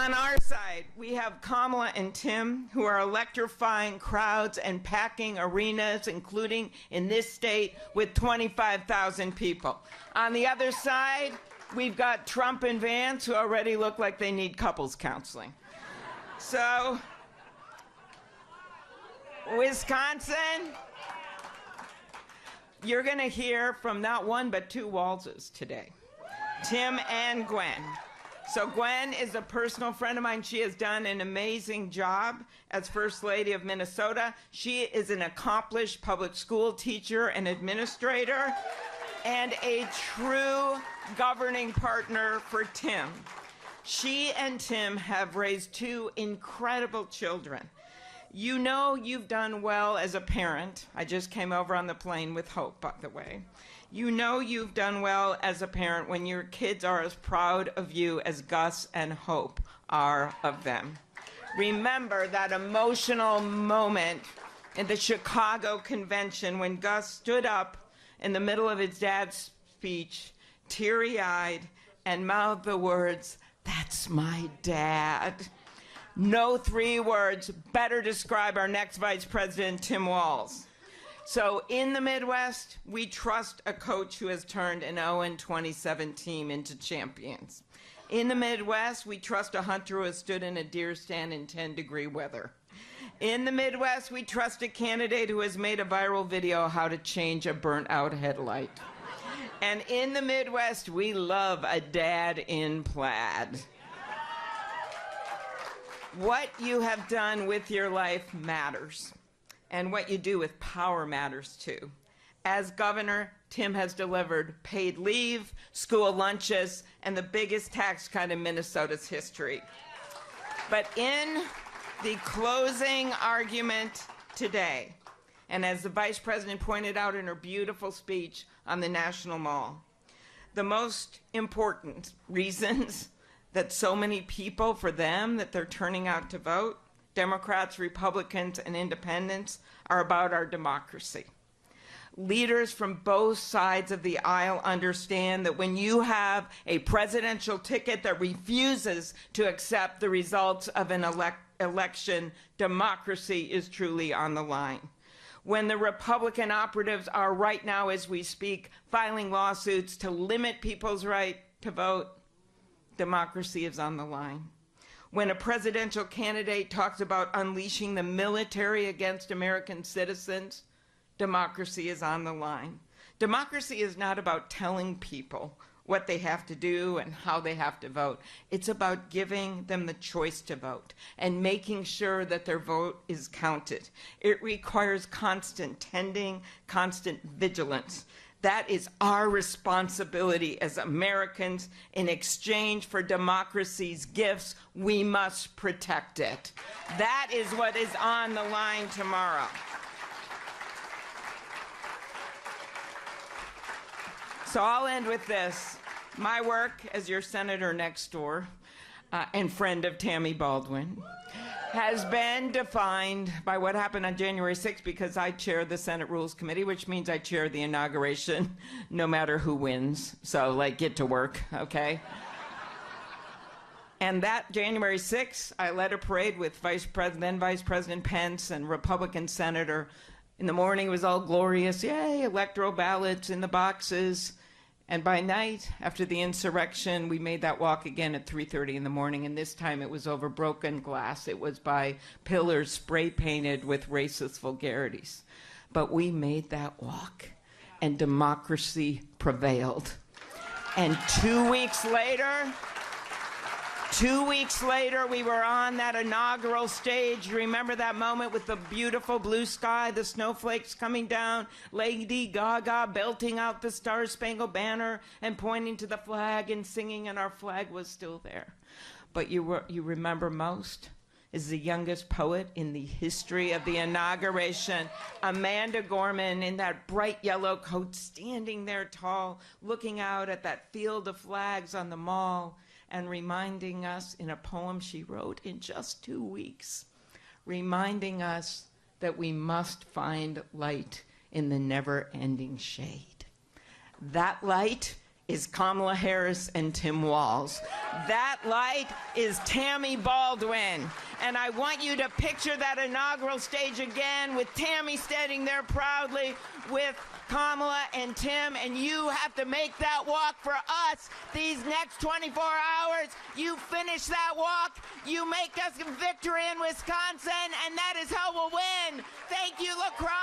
On our side, we have Kamala and Tim, who are electrifying crowds and packing arenas, including in this state, with 25,000 people. On the other side, we've got Trump and Vance, who already look like they need couples counseling. So, Wisconsin, you're going to hear from not one but two Walzes today, Tim and Gwen. So Gwen is a personal friend of mine. She has done an amazing job as First Lady of Minnesota. She is an accomplished public school teacher and administrator and a true governing partner for Tim. She and Tim have raised two incredible children. You know you've done well as a parent. I just came over on the plane with Hope, by the way. You know you've done well as a parent when your kids are as proud of you as Gus and Hope are of them. Remember that emotional moment in the Chicago convention when Gus stood up in the middle of his dad's speech, teary-eyed, and mouthed the words, "That's my dad." No three words better describe our next Vice President, Tim Walz. So in the Midwest, we trust a coach who has turned an 0-27 team into champions. In the Midwest, we trust a hunter who has stood in a deer stand in 10-degree weather. In the Midwest, we trust a candidate who has made a viral video how to change a burnt-out headlight. And in the Midwest, we love a dad in plaid. What you have done with your life matters. And what you do with power matters too. As governor, Tim has delivered paid leave, school lunches, and the biggest tax cut in Minnesota's history. But in the closing argument today, and as the Vice President pointed out in her beautiful speech on the National Mall, the most important reasons that so many people, for them, that they're turning out to vote, Democrats, Republicans, and independents, are about our democracy. Leaders from both sides of the aisle understand that when you have a presidential ticket that refuses to accept the results of an election, democracy is truly on the line. When the Republican operatives are right now, as we speak, filing lawsuits to limit people's right to vote, democracy is on the line. When a presidential candidate talks about unleashing the military against American citizens, democracy is on the line. Democracy is not about telling people what they have to do and how they have to vote. It's about giving them the choice to vote and making sure that their vote is counted. It requires constant tending, constant vigilance. That is our responsibility as Americans. In exchange for democracy's gifts, we must protect it. That is what is on the line tomorrow. So I'll end with this. My work as your senator next door and friend of Tammy Baldwin has been defined by what happened on January 6th because I chair the Senate Rules Committee, which means I chair the inauguration no matter who wins. So, like, get to work, okay? And that January 6th, I led a parade with then Vice President Pence and Republican Senator. In the morning, it was all glorious. Yay, electoral ballots in the boxes. And by night, after the insurrection, we made that walk again at 3:30 in the morning, and this time it was over broken glass. It was by pillars spray painted with racist vulgarities. But we made that walk, and democracy prevailed. And 2 weeks later, we were on that inaugural stage. Remember that moment with the beautiful blue sky, the snowflakes coming down, Lady Gaga belting out the Star-Spangled Banner and pointing to the flag and singing, and our flag was still there. But you remember most is the youngest poet in the history of the inauguration, Amanda Gorman, in that bright yellow coat, standing there tall, looking out at that field of flags on the mall, and reminding us in a poem she wrote in just 2 weeks, reminding us that we must find light in the never-ending shade. That light is Kamala Harris and Tim Walz. That light is Tammy Baldwin. And I want you to picture that inaugural stage again with Tammy standing there proudly with Kamala and Tim, and you have to make that walk for us these next 24 hours. You finish that walk, you make us victory in Wisconsin, and that is how we'll win. Thank you, La Crosse.